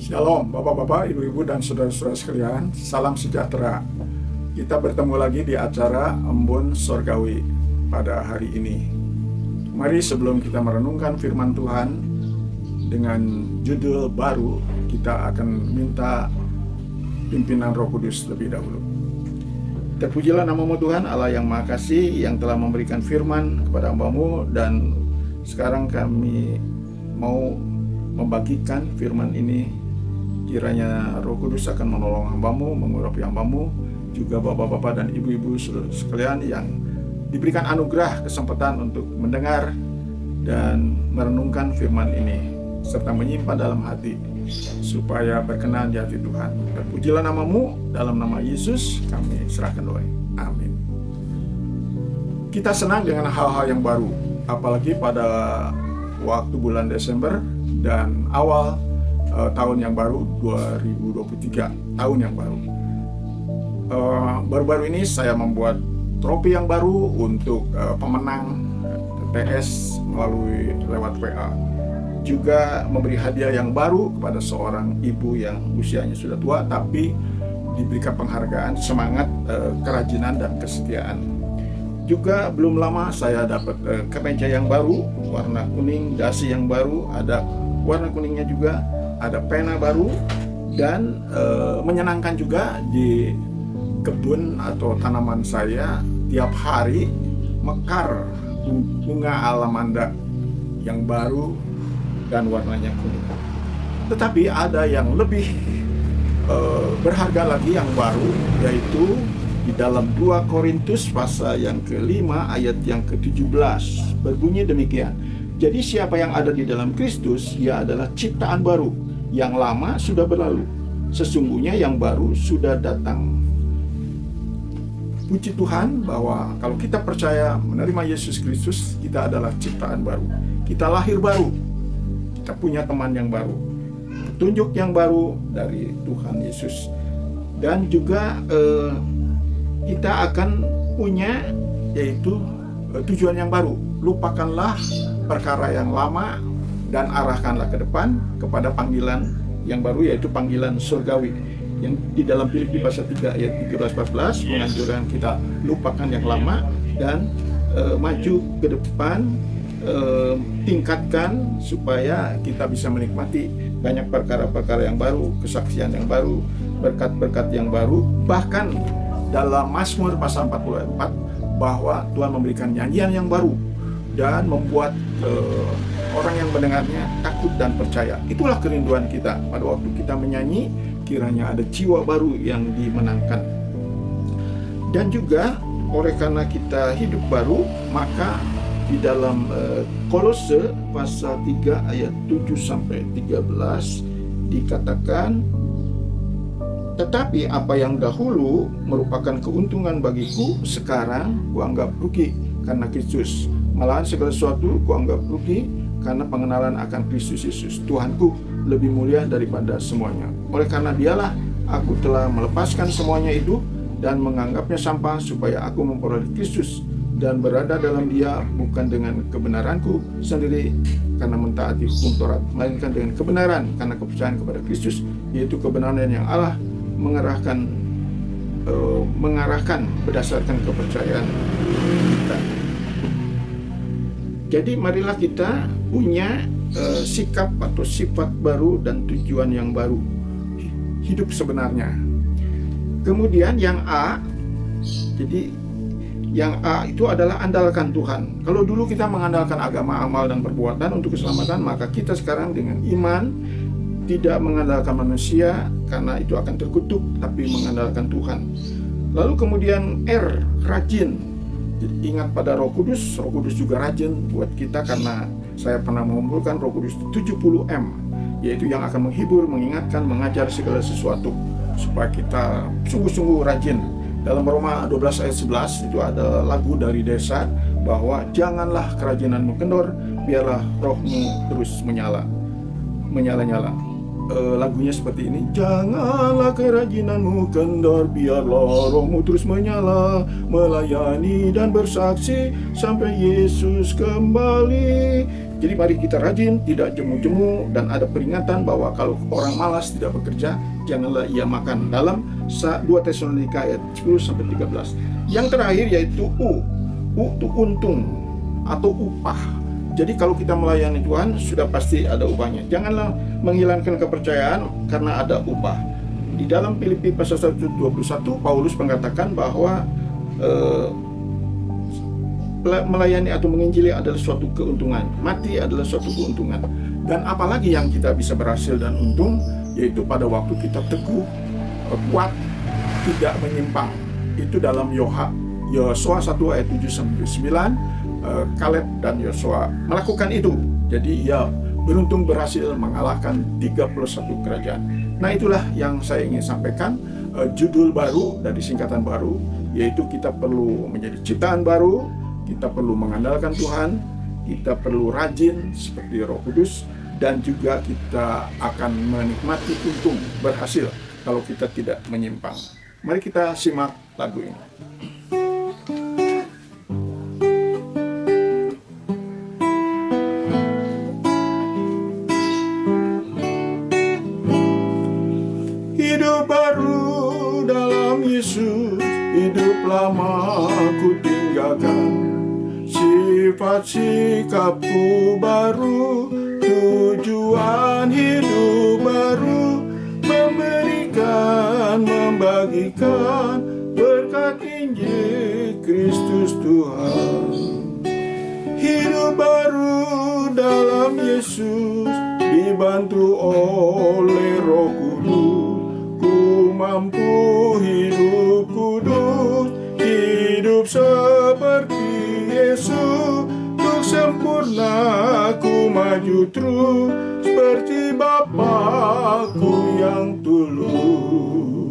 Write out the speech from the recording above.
Shalom Bapak-bapak, Ibu-ibu, dan saudara-saudara sekalian. Salam sejahtera. Kita bertemu lagi di acara Embun Sorgawi pada hari ini. Mari sebelum kita merenungkan firman Tuhan dengan judul baru, kita akan minta pimpinan Roh Kudus lebih dahulu. Terpujilah namamu Tuhan Allah yang Maha Kasih, yang telah memberikan firman kepada hamba-Mu, dan sekarang kami mau membagikan firman ini. Kiranya Roh Kudus akan menolong hamba-Mu, mengurapi hamba-Mu, juga bapak-bapak dan ibu-ibu saudara sekalian yang diberikan anugerah kesempatan untuk mendengar dan merenungkan firman ini, serta menyimpan dalam hati, supaya berkenan di hati Tuhan. Terpujilah namamu, dalam nama Yesus kami serahkan doa. Amin. Kita senang dengan hal-hal yang baru, apalagi pada waktu bulan Desember dan awal tahun yang baru 2023, tahun yang baru. Baru-baru ini saya membuat trofi yang baru untuk pemenang TS melalui lewat WA. Juga memberi hadiah yang baru kepada seorang ibu yang usianya sudah tua tapi diberikan penghargaan semangat kerajinan dan kesetiaan. Juga belum lama saya dapat kemeja yang baru warna kuning, dasi yang baru, ada warna kuningnya juga, ada pena baru, dan menyenangkan juga di kebun atau tanaman saya tiap hari mekar bunga alamanda yang baru dan warnanya kuning. Tetapi ada yang lebih berharga lagi yang baru, yaitu di dalam 2 Korintus pasal yang ke-5 ayat yang ke-17 berbunyi demikian. Jadi siapa yang ada di dalam Kristus, ia adalah ciptaan baru. Yang lama sudah berlalu, sesungguhnya yang baru sudah datang. Puji Tuhan bahwa kalau kita percaya menerima Yesus Kristus, kita adalah ciptaan baru. Kita lahir baru, kita punya teman yang baru, petunjuk yang baru dari Tuhan Yesus. Dan juga kita akan punya yaitu tujuan yang baru. Lupakanlah perkara yang lama dan arahkanlah ke depan kepada panggilan yang baru, yaitu panggilan surgawi. Yang di dalam Filipi pasal 3 ayat 13-14 menganjurkan kita lupakan yang lama dan maju ke depan, tingkatkan supaya kita bisa menikmati banyak perkara-perkara yang baru, kesaksian yang baru, berkat-berkat yang baru. Bahkan dalam Mazmur pasal 44 bahwa Tuhan memberikan nyanyian yang baru dan membuat orang yang mendengarnya takut dan percaya. Itulah kerinduan kita pada waktu kita menyanyi, kiranya ada jiwa baru yang dimenangkan. Dan juga oleh karena kita hidup baru, maka di dalam Kolose pasal 3 ayat 7-13 dikatakan, tetapi apa yang dahulu merupakan keuntungan bagiku, sekarang kuanggap rugi karena Kristus. Malahan segala sesuatu kuanggap rugi karena pengenalan akan Kristus Yesus, Tuhanku, lebih mulia daripada semuanya. Oleh karena Dialah aku telah melepaskan semuanya itu dan menganggapnya sampah, supaya aku memperoleh Kristus dan berada dalam Dia, bukan dengan kebenaranku sendiri karena mentaati hukum Taurat, melainkan dengan kebenaran karena kepercayaan kepada Kristus, yaitu kebenaran yang Allah mengarahkan berdasarkan kepercayaan kita. Jadi marilah kita punya sikap atau sifat baru dan tujuan yang baru, hidup sebenarnya. Kemudian yang A, jadi yang A itu adalah andalkan Tuhan. Kalau dulu kita mengandalkan agama, amal, dan perbuatan untuk keselamatan, maka kita sekarang dengan iman tidak mengandalkan manusia karena itu akan terkutuk, tapi mengandalkan Tuhan. Lalu kemudian R, rajin. Jadi ingat pada Roh Kudus. Roh Kudus juga rajin buat kita, karena saya pernah mengumpulkan Roh Kudus 70M, yaitu yang akan menghibur, mengingatkan, mengajar segala sesuatu, supaya kita sungguh-sungguh rajin. Dalam Roma 12 ayat 11 itu ada lagu dari desa bahwa janganlah kerajinanmu kendor, biarlah rohmu terus menyala-nyala. Lagunya seperti ini, janganlah kerajinanmu kendor, biarlah rohmu terus menyala, melayani dan bersaksi sampai Yesus kembali. Jadi mari kita rajin, tidak jemu-jemu, dan ada peringatan bahwa kalau orang malas tidak bekerja, janganlah ia makan. Dalam 2 Tesalonika ayat 10-13. Yang terakhir yaitu U itu untung atau upah. Jadi kalau kita melayani Tuhan, sudah pasti ada upahnya. Janganlah menghilangkan kepercayaan karena ada upah. Di dalam Filipi pasal 1:21, Paulus mengatakan bahwa melayani atau menginjili adalah suatu keuntungan, mati adalah suatu keuntungan. Dan apalagi yang kita bisa berhasil dan untung, yaitu pada waktu kita teguh, kuat, tidak menyimpang. Itu dalam Yosua 1 ayat 7-9. Kaleb dan Yosua melakukan itu. Jadi ia beruntung berhasil mengalahkan 31 kerajaan. Nah, itulah yang saya ingin sampaikan. Judul baru dari singkatan baru, yaitu kita perlu menjadi ciptaan baru. Kita perlu mengandalkan Tuhan, kita perlu rajin seperti Roh Kudus, dan juga kita akan menikmati untung berhasil kalau kita tidak menyimpang. Mari kita simak lagu ini. Hidup baru dalam Yesus, hidup lama ku tinggalkan. Sifat sikapku baru, tujuan hidup baru, memberikan, membagikan berkat Injil Kristus Tuhan. Hidup baru dalam Yesus, dibantu oleh Roh Kudus, ku mampu hidup kudus, hidup seperti Yesus, untuk sempurna ku maju terus seperti Bapakku yang tulus.